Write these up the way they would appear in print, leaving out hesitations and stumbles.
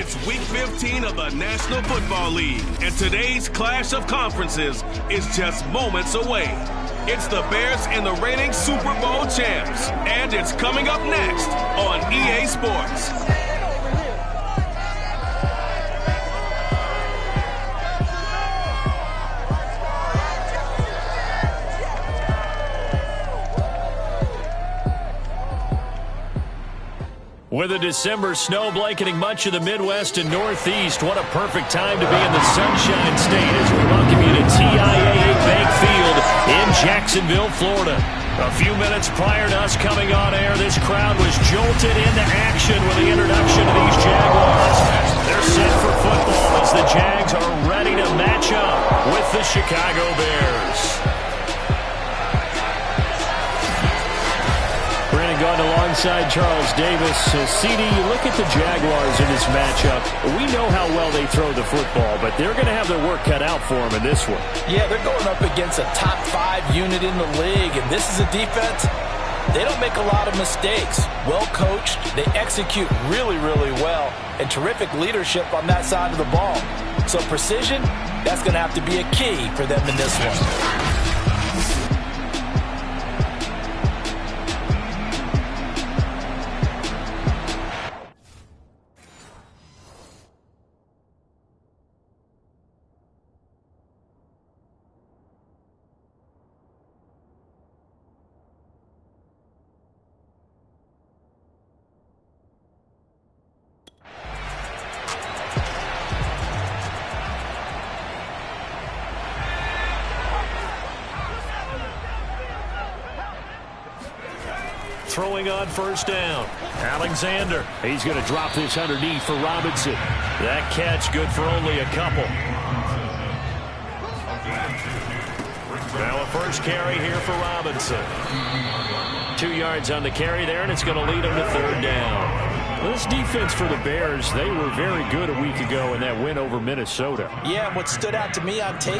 It's Week 15 of the National Football League, and today's clash of conferences is just moments away. It's the Bears and the reigning Super Bowl champs, and it's coming up next on EA Sports. With a December snow blanketing much of the Midwest and Northeast, what a perfect time to be in the Sunshine State as we welcome you to TIAA Bank Field in Jacksonville, Florida. A few minutes prior to us coming on air, this crowd was jolted into action with the introduction of these Jaguars. They're set for football as the Jags are ready to match up with the Chicago Bears. Gone alongside Charles Davis. CD, you look at the Jaguars in this matchup. We know how well they throw the football, but they're going to have their work cut out for them in this one. Yeah, they're going up against a top 5 unit in the league, and this is a defense. They don't make a lot of mistakes. Well coached, they execute really, really well, and terrific leadership on that side of the ball. So precision, that's going to have to be a key for them in this one. Throwing on first down. Alexander. He's going to drop this underneath for Robinson. That catch good for only a couple. Now a first carry here for Robinson. 2 yards on the carry there, and it's going to lead him to third down. This defense for the Bears, they were very good a week ago in that win over Minnesota. Yeah, and what stood out to me on tape,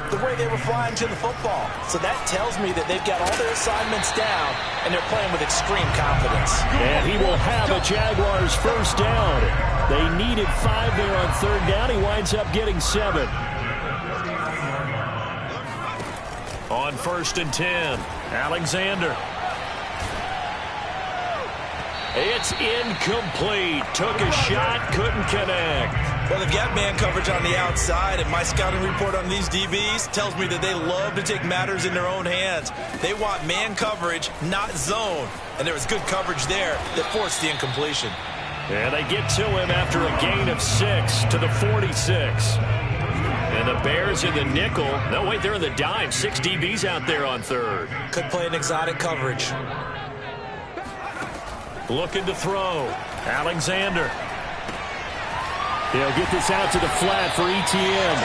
the way they were flying to the football. So that tells me that they've got all their assignments down, and they're playing with extreme confidence. And he will have a Jaguars first down. They needed 5 there on third down. He winds up getting 7. On first and 10, Alexander. It's incomplete. Took a shot, couldn't connect. Well, they've got man coverage on the outside, and my scouting report on these DBs tells me that they love to take matters in their own hands. They want man coverage, not zone. And there was good coverage there that forced the incompletion. And they get to him after a gain of 6 to the 46. And the Bears in the nickel. No, wait, they're in the dime. 6 DBs out there on third. Could play an exotic coverage. Looking to throw. Alexander. He'll get this out to the flat for ETN.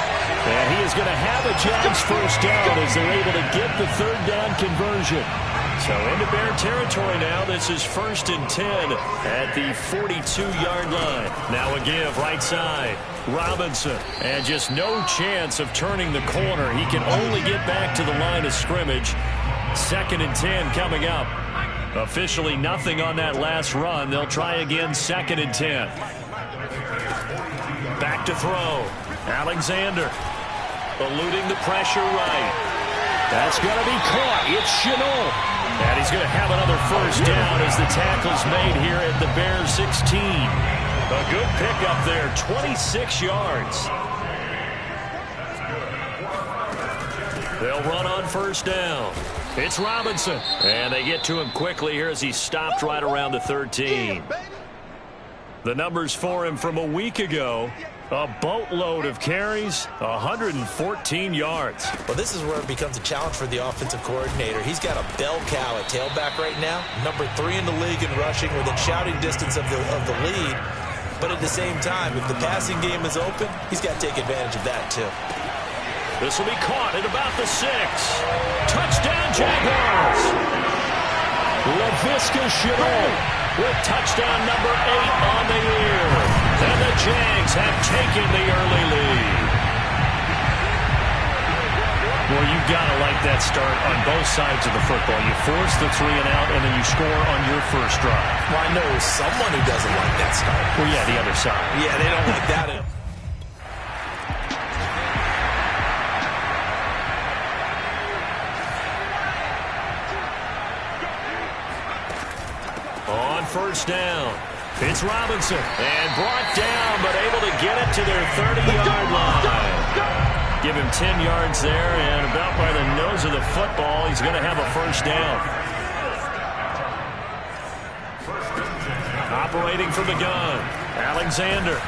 And he is going to have a Jags first down as they're able to get the third down conversion. So into Bear territory now. This is first and 10 at the 42-yard line. Now a give right side. Robinson. And just no chance of turning the corner. He can only get back to the line of scrimmage. Second and 10 coming up. Officially nothing on that last run. They'll try again second and 10. Back to throw. Alexander eluding the pressure right. That's going to be caught. It's Chenot. And he's going to have another first down as the tackle's made here at the Bears 16. A good pickup there, 26 yards. They'll run on first down. It's Robinson. And they get to him quickly here as he stopped right around the 13. The numbers for him from a week ago. A boatload of carries, 114 yards. Well, this is where it becomes a challenge for the offensive coordinator. He's got a bell cow at tailback right now. Number 3 in the league in rushing within shouting distance of the lead. But at the same time, if the passing game is open, he's got to take advantage of that too. This will be caught at about the 6. Touchdown, Jaguars. Laviska Shenault with touchdown number 8 on the year. And the Jags have taken the early lead. Well, you've got to like like that start on both sides of the football. You force the 3 and out, and then you score on your first drive. Well, I know someone who doesn't like that start. Well, yeah, the other side. Yeah, they don't like that. On first down, it's Robinson. And brought down, but able to get it to their 30-yard line. Give him 10 yards there, and about by the nose of the football, he's going to have a first down. Operating from the gun, Alexander.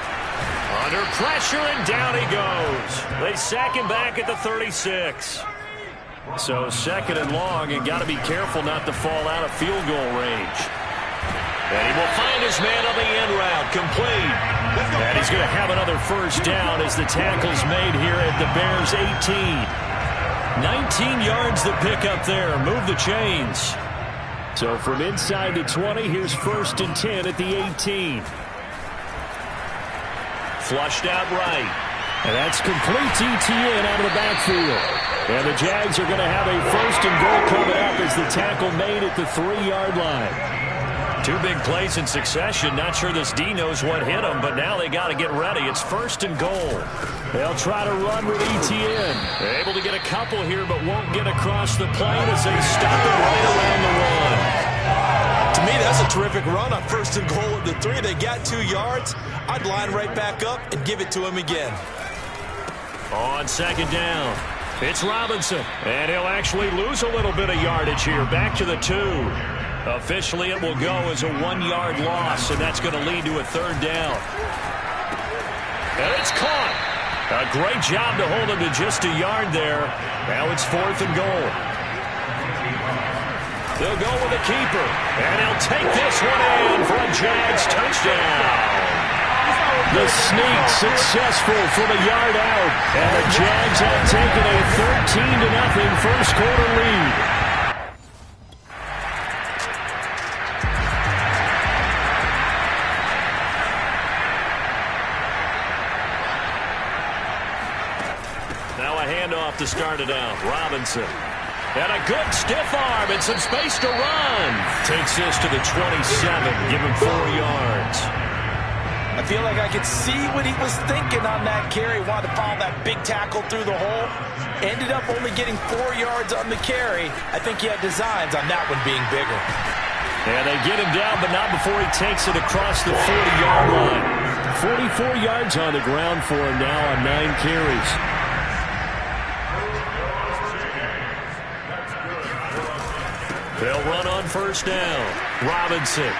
Under pressure, and down he goes. They sack him back at the 36. So second and long, and got to be careful not to fall out of field goal range. And he will find his man on the end route, complete. And he's going to have another first down as the tackle's made here at the Bears' 18. 19 yards to pick up there. Move the chains. So from inside the 20, here's first and 10 at the 18. Flushed out right. And that's complete to Etienne out of the backfield. And the Jags are going to have a first and goal coming up as the tackle made at the 3-yard line. 2 big plays in succession. Not sure this D knows what hit him, but now they got to get ready. It's first and goal. They'll try to run with Etienne. They're able to get a couple here, but won't get across the plane as they stop it right around the run. To me, that's a terrific run on first and goal at the 3. They got 2 yards. I'd line right back up and give it to him again. On second down, it's Robinson. And he'll actually lose a little bit of yardage here. Back to the 2. Officially, it will go as a 1-yard loss, and that's going to lead to a third down. And it's caught. A great job to hold him to just a yard there. Now it's fourth and goal. They'll go with the keeper, and he'll take this one in for a Jags touchdown. The sneak successful from a yard out, and the Jags have taken a 13-0 first quarter lead. To start it out, Robinson. And a good stiff arm and some space to run. Takes this to the 27, give him 4 yards. I feel like I could see what he was thinking on that carry. Wanted to follow that big tackle through the hole. Ended up only getting 4 yards on the carry. I think he had designs on that one being bigger. And they get him down, but not before he takes it across the 40-yard line. 44 yards on the ground for him now on 9 carries. They'll run on first down. Robinson.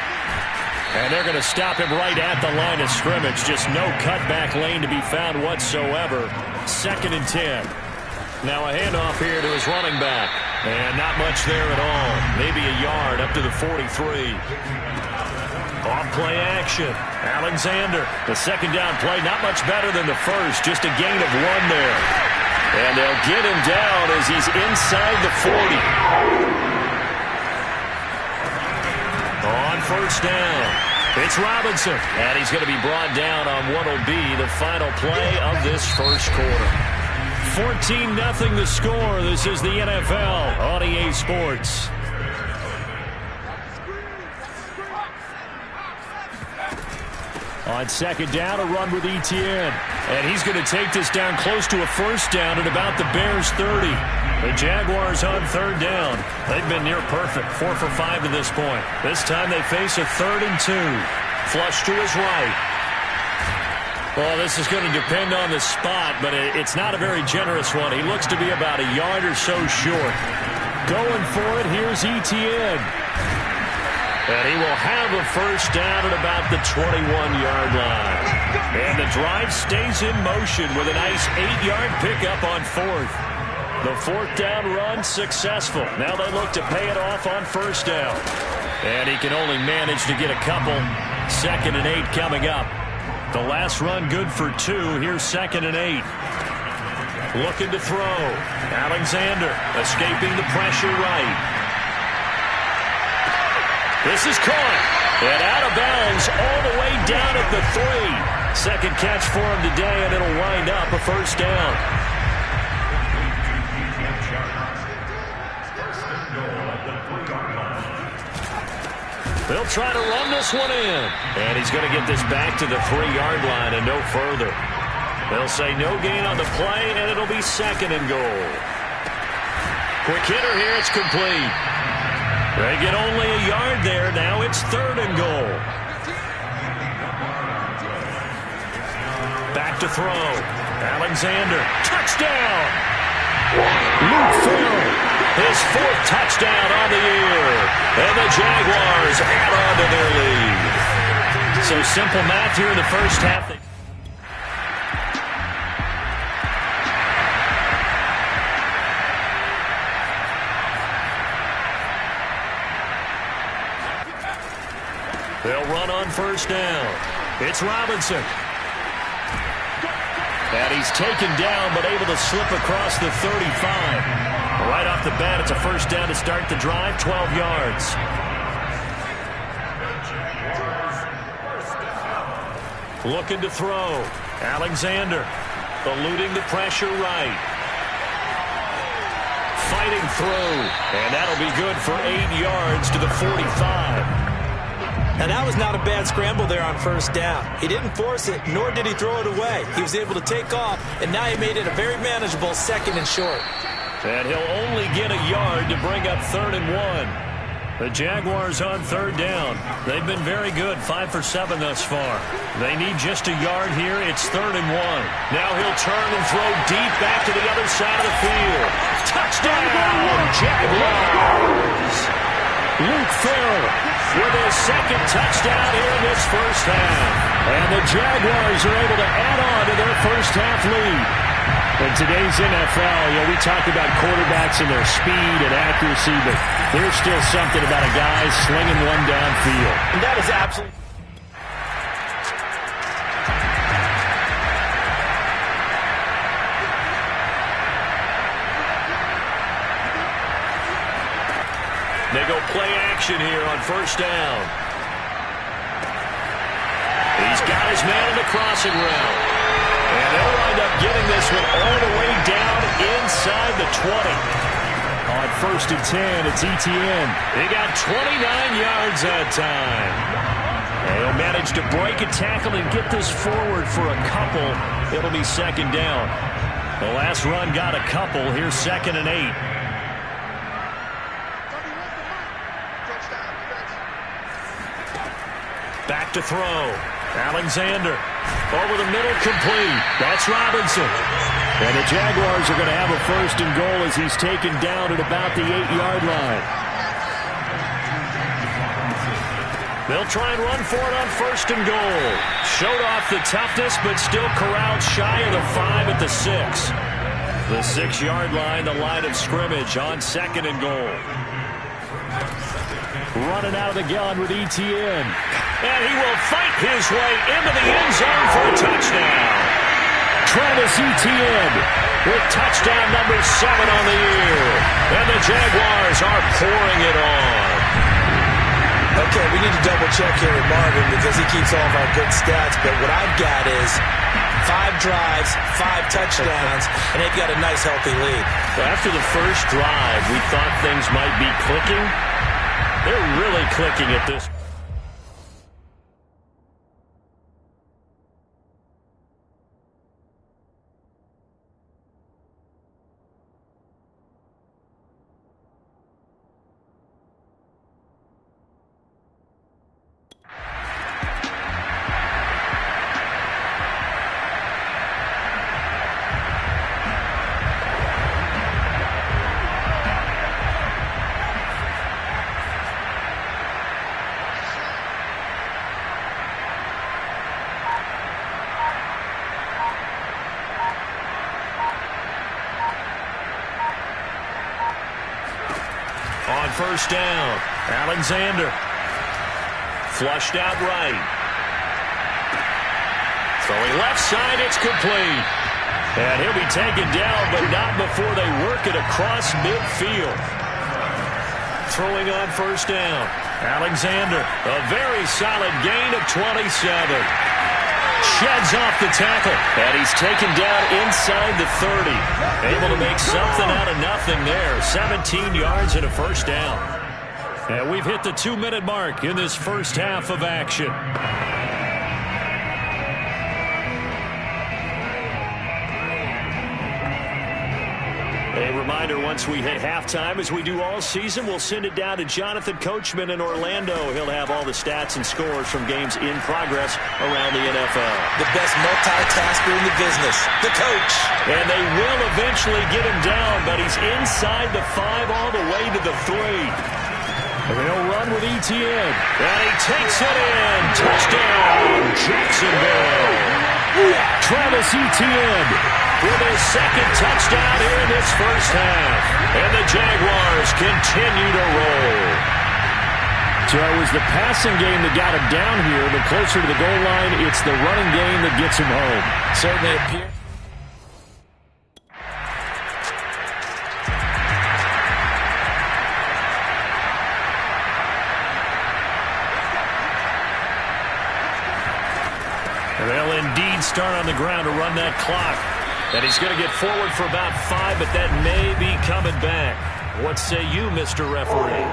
And they're going to stop him right at the line of scrimmage. Just no cutback lane to be found whatsoever. Second and 10. Now a handoff here to his running back. And not much there at all. Maybe a yard up to the 43. Off play action. Alexander. The second down play, not much better than the first. Just a gain of 1 there. And they'll get him down as he's inside the 40. On first down, it's Robinson. And he's going to be brought down on what will be the final play of this first quarter. 14-0 the score. This is the NFL on EA Sports. On second down, a run with Etienne. And he's going to take this down close to a first down at about the Bears' 30. The Jaguars on third down. They've been near perfect, 4 for 5 to this point. This time they face a 3rd and 2. Flush to his right. Well, this is going to depend on the spot, but it's not a very generous one. He looks to be about a yard or so short. Going for it, here's Etienne. And he will have a first down at about the 21-yard line. And the drive stays in motion with a nice 8-yard pickup on 4th. The 4th down run successful. Now they look to pay it off on first down. And he can only manage to get a couple. 2nd and 8 coming up. The last run good for 2. Here's 2nd and 8. Looking to throw. Alexander escaping the pressure right. This is caught. And out of bounds all the way down at the 3. Second catch for him today, and it'll wind up a first down. They'll try to run this one in. And he's going to get this back to the 3-yard line and no further. They'll say no gain on the play, and it'll be 2nd and goal. Quick hitter here, it's complete. They get only a yard there. Now it's 3rd and goal. Back to throw. Alexander, touchdown! Luke Farrell, his 4th touchdown on the year. And the Jaguars add on to their lead. So simple math here in the first half. They'll run on 1st down. It's Robinson. And he's taken down, but able to slip across the 35. Right off the bat, it's a 1st down to start the drive, 12 yards. Looking to throw. Alexander eluding the pressure right. Fighting through. And that'll be good for 8 yards to the 45. And that was not a bad scramble there on 1st down. He didn't force it, nor did he throw it away. He was able to take off, and now he made it a very manageable 2nd and short. And he'll only get a yard to bring up 3rd and 1. The Jaguars on 3rd down. They've been very good, 5 for 7 thus far. They need just a yard here. It's 3rd and 1. Now he'll turn and throw deep back to the other side of the field. Touchdown, Jaguars! Luke Farrell with his 2nd touchdown here in this first half. And the Jaguars are able to add on to their first half lead. In today's NFL, we talk about quarterbacks and their speed and accuracy, but there's still something about a guy slinging one downfield. And that is absolutely... They go play action here on 1st down. He's got his man in the crossing route. And they'll wind up getting this one all the way down inside the 20. On 1st and 10, it's Etienne. They got 29 yards that time. And he'll manage to break a tackle and get this forward for a couple. It'll be 2nd down. The last run got a couple. Here's 2nd and 8. Back to throw. Alexander over the middle, complete. That's Robinson. And the Jaguars are going to have a 1st and goal as he's taken down at about the 8-yard line. They'll try and run for it on 1st and goal. Showed off the toughness, but still corralled shy of the 5 at the 6. The 6-yard line, the line of scrimmage on 2nd and goal. Running out of the gun with Etienne. And he will fight his way into the end zone for a touchdown. Travis Etienne with touchdown number 7 on the year. And the Jaguars are pouring it on. Okay, we need to double-check here with Marvin because he keeps all of our good stats. But what I've got is 5 drives, 5 touchdowns, and they've got a nice, healthy lead. Well, after the first drive, we thought things might be clicking. They're really clicking at this. On 1st down, Alexander. Flushed out right. Throwing left side, it's complete. And he'll be taken down, but not before they work it across midfield. Throwing on 1st down, Alexander. A very solid gain of 27. sheds off the tackle. And he's taken down inside the 30. Able to make something out of nothing there. 17 yards and a first down. And we've hit the 2-minute mark in this first half of action. A reminder, once we hit halftime, as we do all season, we'll send it down to Jonathan Coachman in Orlando. He'll have all the stats and scores from games in progress around the NFL. The best multitasker in the business, the coach. And they will eventually get him down, but he's inside the 5 all the way to the 3. And they'll run with Etienne. And he takes it in. Touchdown, Jacksonville. Travis Etienne with his second touchdown here in this first half. And the Jaguars continue to roll. So it was the passing game that got him down here, but closer to the goal line, it's the running game that gets him home. Certainly appears. They'll indeed start on the ground to run that clock. And he's going to get forward for about 5, but that may be coming back. What say you, Mr. Referee?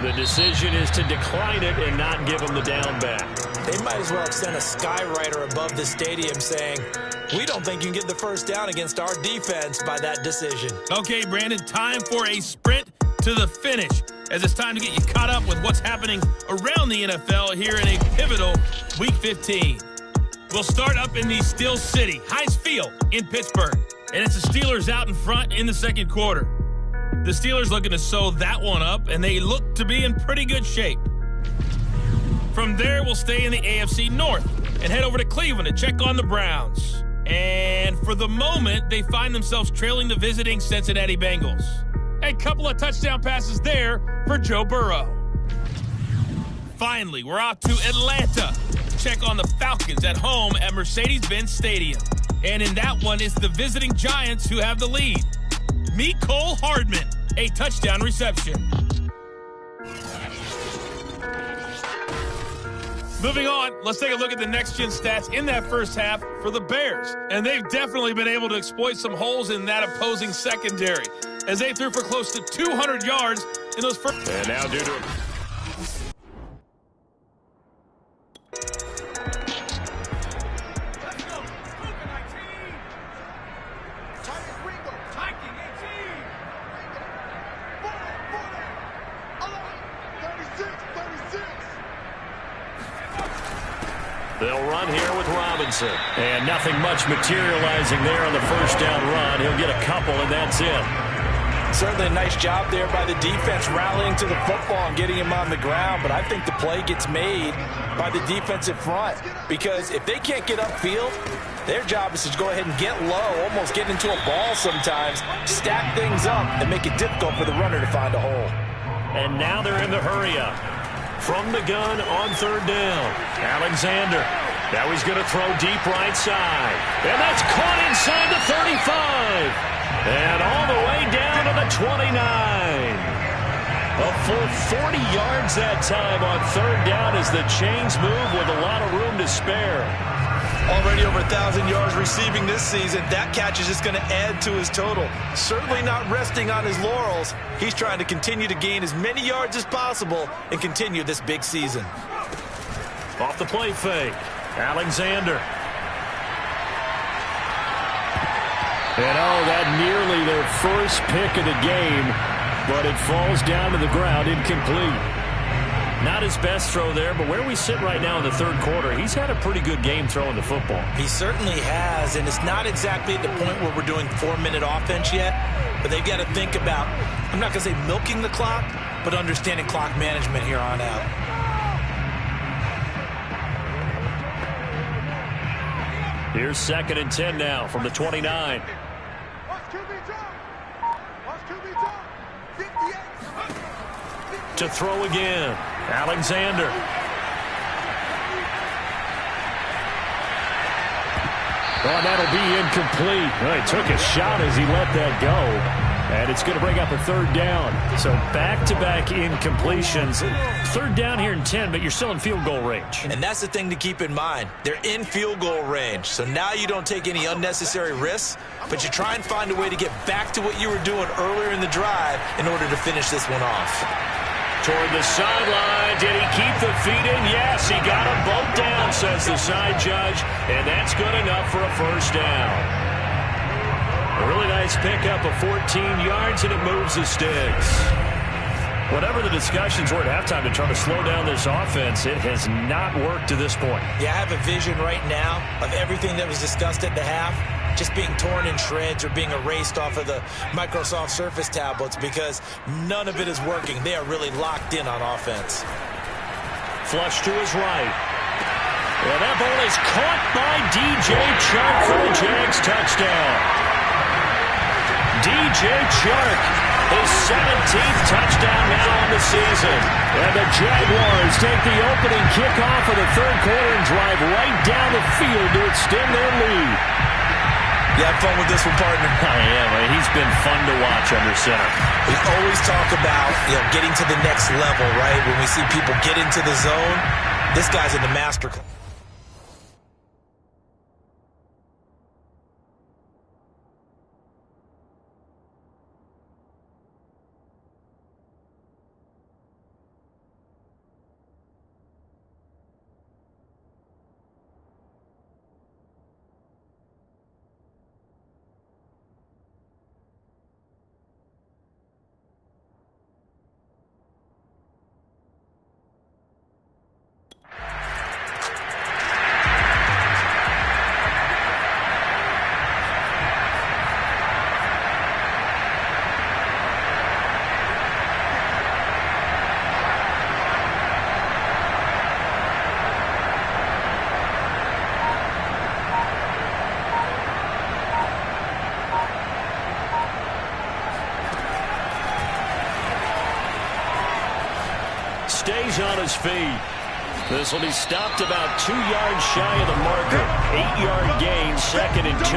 The decision is to decline it and not give him the down back. They might as well extend a skywriter above the stadium saying, we don't think you can get the first down against our defense by that decision. Okay, Brandon, time for a sprint to the finish, as it's time to get you caught up with what's happening around the NFL here in a pivotal Week 15. We'll start up in the Steel City, Heinz Field in Pittsburgh, and it's the Steelers out in front in the second quarter. The Steelers looking to sew that one up, and they look to be in pretty good shape. From there, we'll stay in the AFC North and head over to Cleveland to check on the Browns. And for the moment, they find themselves trailing the visiting Cincinnati Bengals. A couple of touchdown passes there for Joe Burrow. Finally, we're off to Atlanta to check on the Falcons at home at Mercedes-Benz Stadium. And in that one, it's the visiting Giants who have the lead. Mecole Hardman, a touchdown reception. Moving on, let's take a look at the next-gen stats in that first half for the Bears. And they've definitely been able to exploit some holes in that opposing secondary, as they threw for close to 200 yards in those first. And now due to they'll run here with Robinson. And nothing much materializing there on the first down run. He'll get a couple, and that's it. Certainly a nice job there by the defense rallying to the football and getting him on the ground, but I think the play gets made by the defensive front, because if they can't get upfield, their job is to go ahead and get low, almost get into a ball sometimes, stack things up, and make it difficult for the runner to find a hole. And now they're in the hurry-up. From the gun on third down, Alexander. Now he's going to throw deep right side. And that's caught inside the 35. And all the way down to the 29. A full 40 yards that time on third down as the chains move with a lot of room to spare. Already over 1,000 yards receiving this season. That catch is just going to add to his total. Certainly not resting on his laurels. He's trying to continue to gain as many yards as possible and continue this big season. Off the play fake, Alexander. And that nearly their first pick of the game, but it falls down to the ground incomplete. Not his best throw there, but where we sit right now in the third quarter, he's had a pretty good game throwing the football. He certainly has, and it's not exactly at the point where we're doing 4-minute offense yet, but they've got to think about, I'm not going to say milking the clock, but understanding clock management here on out. Here's 2nd and 10 now from the 29. To throw again, Alexander. Oh, that'll be incomplete. Well, he took a shot as he let that go. And it's going to bring up a third down. So back-to-back incompletions. Third down here in 10, but you're still in field goal range. And that's the thing to keep in mind. They're in field goal range. So now you don't take any unnecessary risks, but you try and find a way to get back to what you were doing earlier in the drive in order to finish this one off. Toward the sideline. Did he keep the feet in? Yes, he got them both down, says the side judge. And that's good enough for a first down. A really nice pickup of 14 yards, and it moves the sticks. Whatever the discussions were at halftime to try to slow down this offense, it has not worked to this point. Yeah, I have a vision right now of everything that was discussed at the half just being torn in shreds or being erased off of the Microsoft Surface tablets because none of it is working. They are really locked in on offense. Flush to his right. And that ball is caught by DJ Chark for the Jags touchdown. DJ Chark, his 17th touchdown now on the season. And the Jaguars take the opening kickoff of the third quarter and drive right down the field to extend their lead. You have fun with this one, partner? I am. He's been fun to watch under center. We always talk about, getting to the next level, right? When we see people get into the zone, this guy's in the master class. Stays on his feet. This will be stopped about 2 yards shy of the marker. 8-yard gain, 2nd and 2.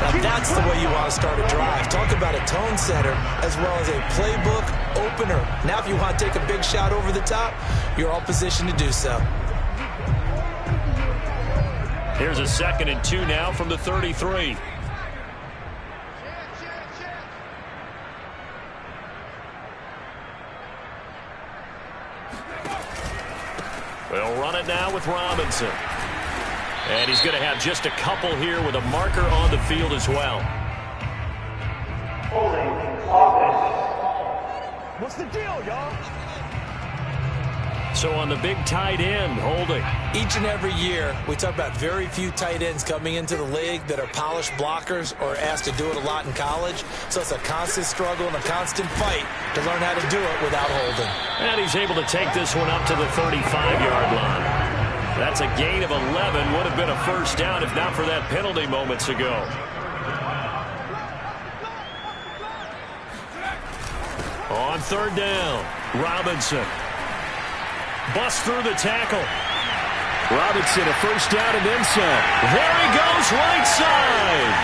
Now that's the way you want to start a drive. Talk about a tone setter as well as a playbook opener. Now if you want to take a big shot over the top, you're all positioned to do so. Here's a 2nd and 2 now from the 33. They'll run it now with Robinson. And he's going to have just a couple here with a marker on the field as well. Holding offense. What's the deal, y'all? So on the big tight end, holding. Each and every year, we talk about very few tight ends coming into the league that are polished blockers or asked to do it a lot in college. So it's a constant struggle and a constant fight to learn how to do it without holding. And he's able to take this one up to the 35-yard line. That's a gain of 11. Would have been a first down if not for that penalty moments ago. On third down, Robinson. Bust through the tackle. Robinson, a first down and then some. There he goes, right side.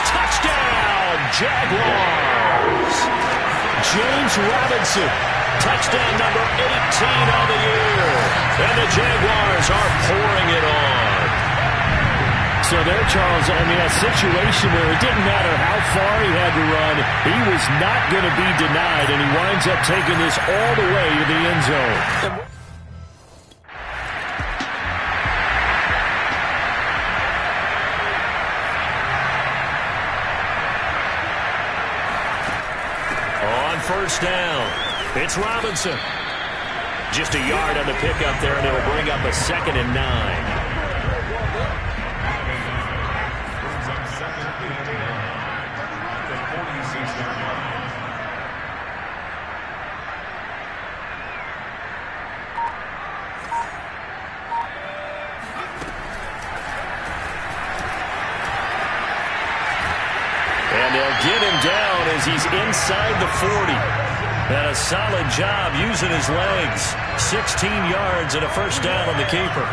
Touchdown, Jaguars. James Robinson, touchdown number 18 on the year. And the Jaguars are pouring it on. So there, Charles, I mean, a situation where it didn't matter how far he had to run, he was not going to be denied, and he winds up taking this all the way to the end zone. On first down, it's Robinson. Just a yard on the pickup there, and it'll bring up a 2nd and 9. And they'll get him down as he's inside the 40. And a solid job using his legs. 16 yards and a first down on the keeper.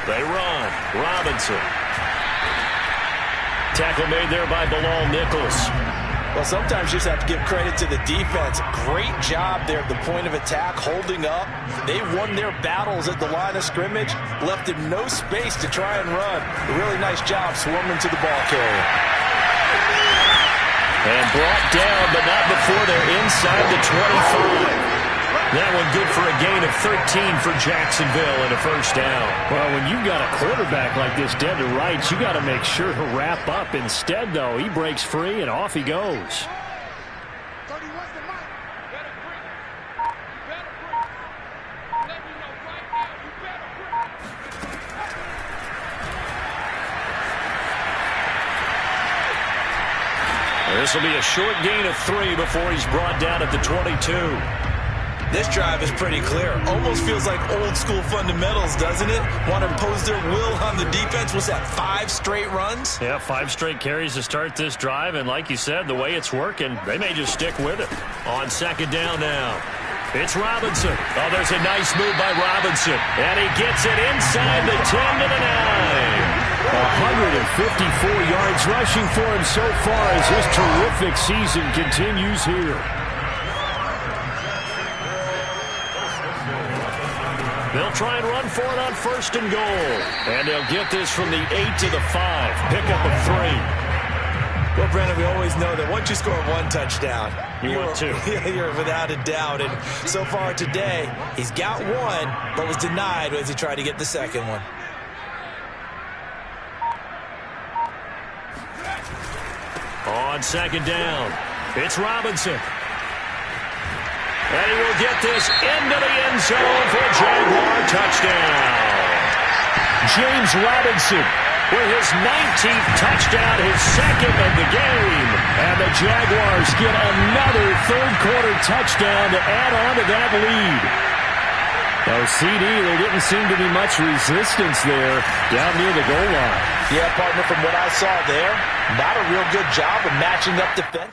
They run. Robinson. Tackle made there by Bilal Nichols. Well, sometimes you just have to give credit to the defense. Great job there at the point of attack, holding up. They won their battles at the line of scrimmage, left him no space to try and run. A really nice job swarming to the ball carrier. And brought down, but not before they're inside the 25. That one good for a gain of 13 for Jacksonville and a first down. Well, when you've got a quarterback like this dead to rights, you got to make sure to wrap up. Instead, though, he breaks free and off he goes. This will be a short gain of 3 before he's brought down at the 22. This drive is pretty clear. Almost feels like old school fundamentals, doesn't it? Want to impose their will on the defense. Was that 5 straight runs? Yeah, 5 straight carries to start this drive. And like you said, the way it's working, they may just stick with it. On second down now. It's Robinson. Oh, there's a nice move by Robinson. And he gets it inside the 10 to the 9. 154 yards rushing for him so far as this terrific season continues here. They'll try and run for it on first and goal. And they'll get this from the 8 to the 5. Pickup of 3. Well, Brandon, we always know that once you score 1 touchdown, you want 2. You're without a doubt. And so far today, he's got 1, but was denied as he tried to get the second one. On second down, it's Robinson. And he will get this into the end zone for a Jaguar touchdown. James Robinson with his 19th touchdown, his second of the game. And the Jaguars get another third-quarter touchdown to add on to that lead. Oh, CD, there didn't seem to be much resistance there down near the goal line. Yeah, partner, from what I saw there, not a real good job of matching up defense.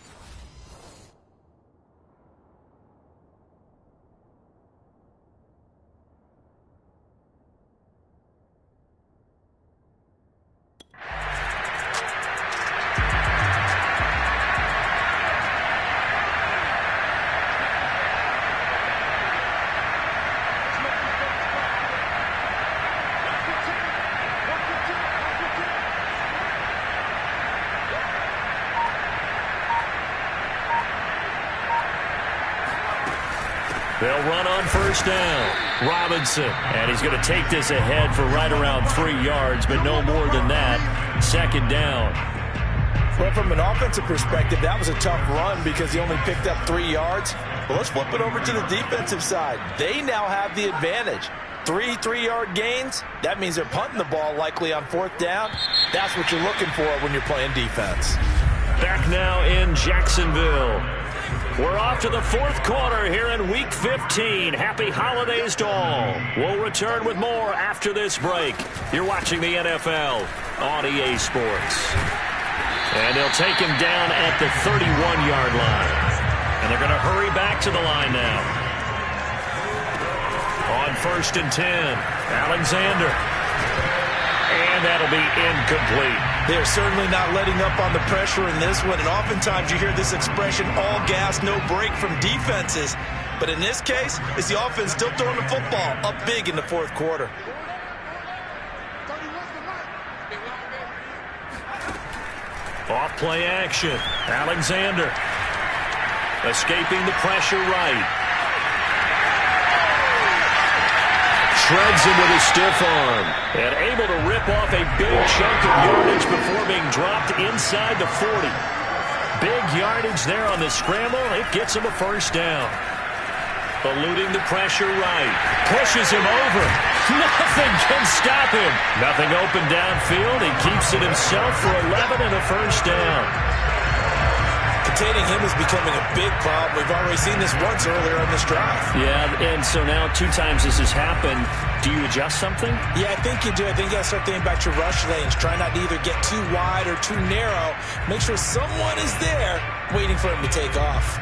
They'll run on first down. Robinson. And he's going to take this ahead for right around 3 yards, but no more than that. Second down. Well, from an offensive perspective, that was a tough run because he only picked up 3 yards. But let's flip it over to the defensive side. They now have the advantage. 3 3-yard gains. That means they're punting the ball likely on 4th down. That's what you're looking for when you're playing defense. Back now in Jacksonville. We're off to the 4th quarter here in Week 15. Happy holidays to all. We'll return with more after this break. You're watching the NFL on EA Sports. And they'll take him down at the 31-yard line. And they're going to hurry back to the line now. On 1st and 10, Alexander. And that'll be incomplete. They're certainly not letting up on the pressure in this one. And oftentimes you hear this expression, all gas, no break from defenses. But in this case, it's the offense still throwing the football up big in the 4th quarter. Off play action. Alexander escaping the pressure right. Shreds him with a stiff arm. And able to rip off a big chunk of yardage before being dropped inside the 40. Big yardage there on the scramble. It gets him a first down. Eluding the pressure right. Pushes him over. Nothing can stop him. Nothing open downfield. He keeps it himself for 11 and a first down. Containing him is becoming a big problem. We've already seen this once earlier in this drive. Yeah, and so now 2 times this has happened. Do you adjust something? Yeah, I think you do. I think you got to start thinking about your rush lanes. Try not to either get too wide or too narrow. Make sure someone is there waiting for him to take off.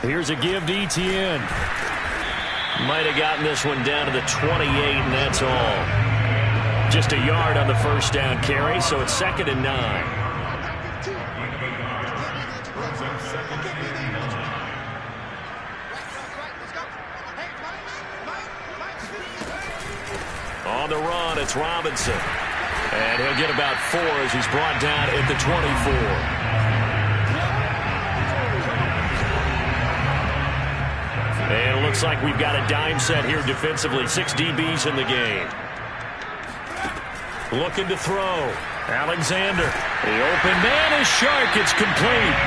Here's a give to Etienne. Might have gotten this one down to the 28, and that's all. Just a yard on the first down carry, so it's 2nd and 9. On the run, it's Robinson. And he'll get about 4 as he's brought down at the 24. And it looks like we've got a dime set here defensively. 6 DBs in the game. Looking to throw. Alexander. The open man is Shark. It's complete.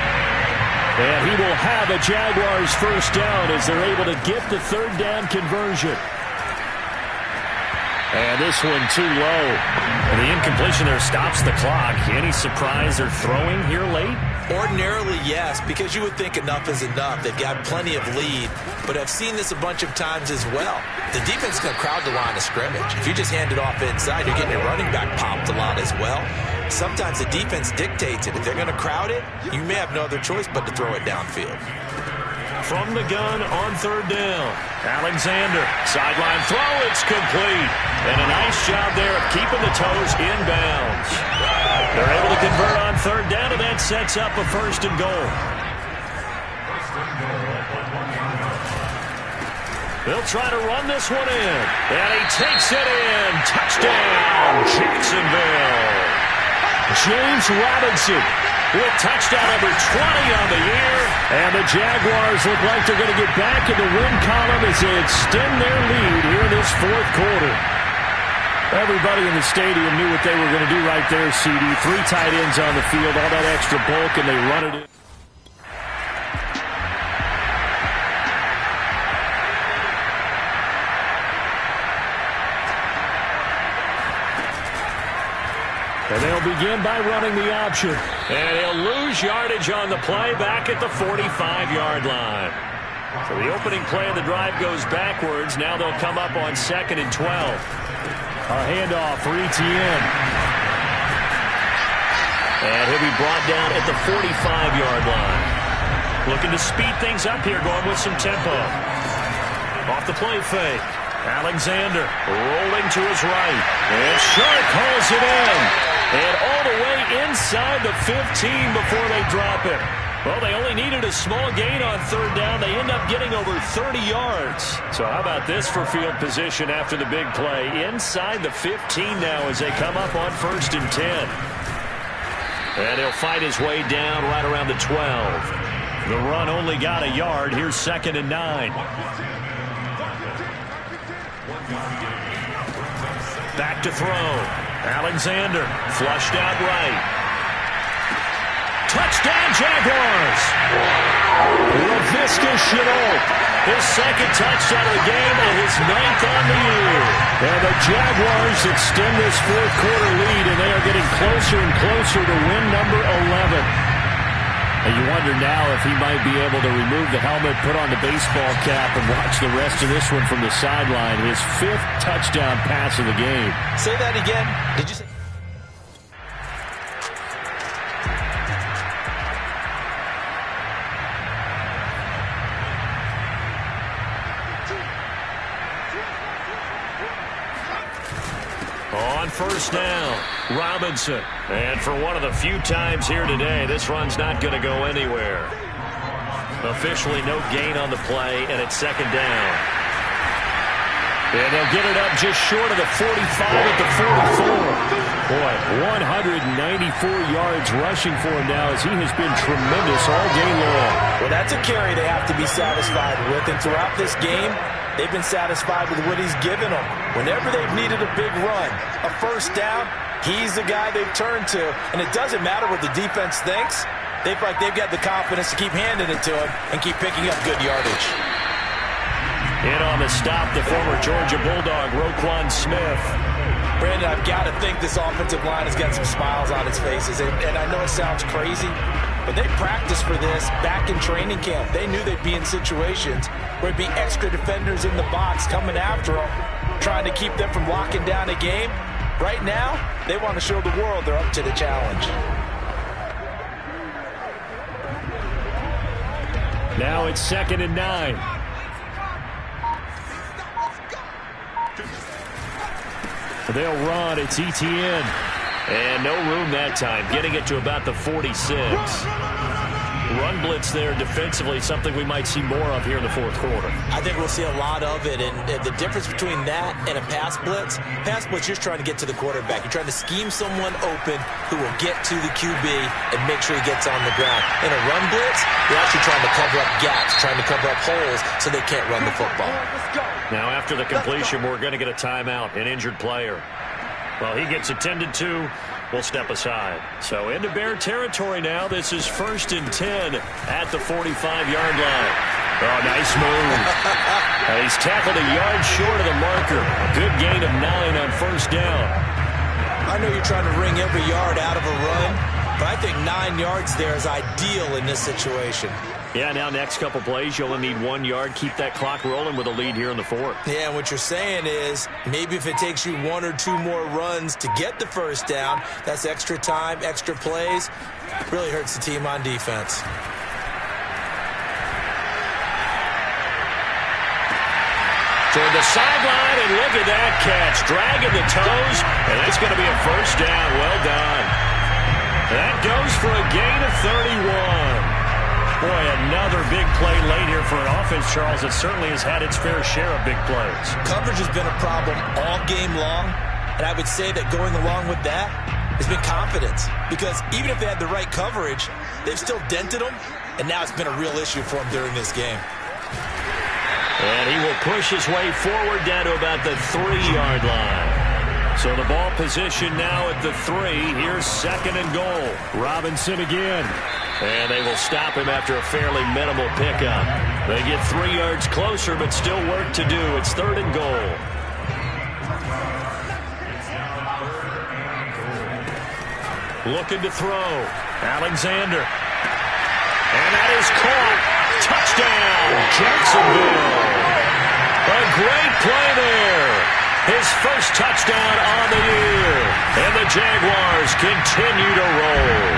And he will have a Jaguars first down as they're able to get the 3rd down conversion. And this one too low. And the incompletion there stops the clock. Any surprise they're throwing here late? Ordinarily, yes, because you would think enough is enough. They've got plenty of lead, but I've seen this a bunch of times as well. The defense is going to crowd the line of scrimmage. If you just hand it off inside, you're getting your running back popped a lot as well. Sometimes the defense dictates it. If they're going to crowd it, you may have no other choice but to throw it downfield. From the gun on 3rd down. Alexander, sideline throw, it's complete. And a nice job there of keeping the toes inbounds. They're able to convert on 3rd down, and that sets up a 1st and goal. They'll try to run this one in. And he takes it in. Touchdown, Jacksonville. James Robinson with touchdown number 20 on the year. And the Jaguars look like they're going to get back in the win column as they extend their lead here in this 4th quarter. Everybody in the stadium knew what they were going to do right there, CD. 3 tight ends on the field, all that extra bulk, and they run it in. And they'll begin by running the option. And he'll lose yardage on the play back at the 45-yard line. So the opening play of the drive goes backwards. Now they'll come up on 2nd and 12. A handoff for Etienne. And he'll be brought down at the 45-yard line. Looking to speed things up here, going with some tempo. Off the play fake. Alexander rolling to his right. And Shark hauls it in. And all the way inside the 15 before they drop it. Well, they only needed a small gain on 3rd down. They end up getting over 30 yards. So how about this for field position after the big play? Inside the 15 now as they come up on 1st and 10. And he'll fight his way down right around the 12. The run only got a yard. Here's 2nd and 9. Back to throw. Alexander flushed out right. Touchdown, Jaguars! LaVisca Chenault, his 2nd touchdown of the game and his 9th on the year. And the Jaguars extend this 4th quarter lead, and they are getting closer and closer to win number 11. And you wonder now if he might be able to remove the helmet, put on the baseball cap, and watch the rest of this one from the sideline. His 5th touchdown pass of the game. Say that again. Did you say? On 1st down, Robinson. And for one of the few times here today, this run's not going to go anywhere. Officially no gain on the play, and it's 2nd down. And they'll get it up just short of the 45 at the 44. Boy, 194 yards rushing for him now as he has been tremendous all day long. Well, that's a carry they have to be satisfied with, and throughout this game, they've been satisfied with what he's given them. Whenever they've needed a big run, a 1st down, he's the guy they've turned to. And it doesn't matter what the defense thinks. They feel like they've got the confidence to keep handing it to him and keep picking up good yardage. In on the stop, the former Georgia Bulldog, Roquan Smith. Brandon, I've got to think this offensive line has got some smiles on its faces. And I know it sounds crazy, but they practiced for this back in training camp. They knew they'd be in situations where it'd be extra defenders in the box coming after them, trying to keep them from locking down a game. Right now, they want to show the world they're up to the challenge. Now it's 2nd and 9. They'll run. It's Etienne. And no room that time, getting it to about the 46. Run blitz there defensively, something we might see more of here in the fourth quarter. I think we'll see a lot of it, and the difference between that and a pass blitz, you're just trying to get to the quarterback. You're trying to scheme someone open who will get to the QB and make sure he gets on the ground. In a run blitz, you're actually trying to cover up gaps, trying to cover up holes so they can't run the football. Now after the completion, we're going to get a timeout, an injured player. Well, he gets attended to. We'll step aside. So into Bear territory now. This is 1st and 10 at the 45-yard line. Oh, nice move. He's tackled a yard short of the marker. Good gain of 9 on 1st down. I know you're trying to wring every yard out of a run, but I think 9 yards there is ideal in this situation. Yeah, now next couple plays, you'll only need 1 yard. Keep that clock rolling with a lead here in the 4th. Yeah, and what you're saying is maybe if it takes you 1 or 2 more runs to get the 1st down, that's extra time, extra plays. Really hurts the team on defense. Toward the sideline, and look at that catch. Dragging the toes, and that's going to be a 1st down. Well done. That goes for a gain of 31. Boy, another big play late here for an offense, Charles, that certainly has had its fair share of big plays. Coverage has been a problem all game long, and I would say that going along with that has been confidence. Because even if they had the right coverage, they've still dented them, and now it's been a real issue for them during this game. And he will push his way forward down to about the 3-yard line. So the ball position now at the 3. Here's 2nd and goal. Robinson again. And they will stop him after a fairly minimal pickup. They get 3 yards closer, but still work to do. It's 3rd and goal. Looking to throw. Alexander. And that is caught. Touchdown, Jacksonville. A great play there. His first touchdown on the year. And the Jaguars continue to roll.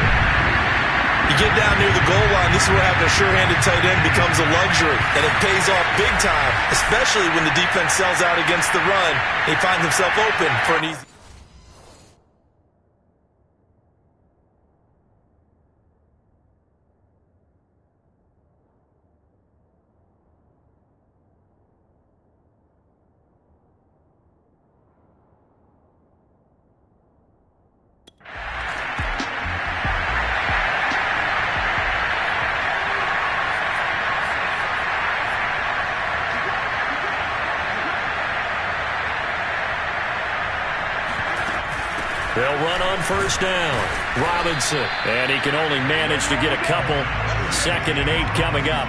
You get down near the goal line, this is where having a sure-handed tight end becomes a luxury, and it pays off big time, especially when the defense sells out against the run. He finds himself open for an easy... They'll run on 1st down. Robinson. And he can only manage to get a couple. 2nd and 8 coming up.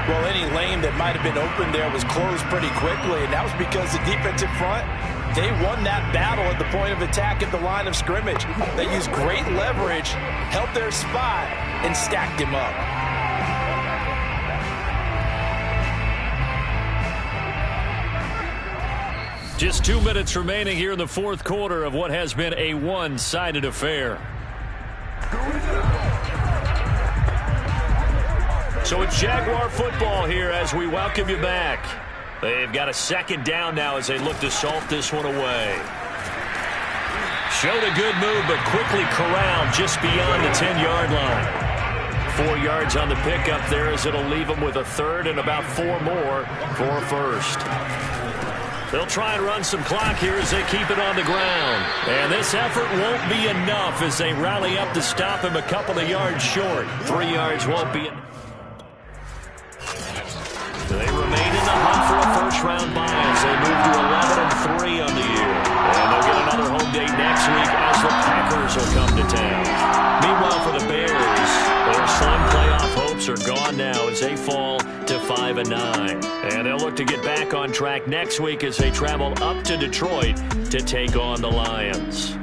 Well, any lane that might have been open there was closed pretty quickly, and that was because the defensive front, they won that battle at the point of attack at the line of scrimmage. They used great leverage, held their spot, and stacked him up. Just 2 minutes remaining here in the 4th quarter of what has been a one-sided affair. So it's Jaguar football here as we welcome you back. They've got a 2nd down now as they look to salt this one away. Showed a good move, but quickly corralled just beyond the 10-yard line. 4 yards on the pickup there as it'll leave them with a 3rd and about 4 more for a 1st. They'll try and run some clock here as they keep it on the ground. And this effort won't be enough as they rally up to stop him a couple of yards short. 3 yards won't be enough. They remain in the hunt for a first-round bye as they move to 11-3 on the year. And they'll get another home date next week as the Packers will come to town. Meanwhile, for the Bears, their slim playoff hopes are gone now as they fall to 5-9. And they'll look to get back on track next week as they travel up to Detroit to take on the Lions.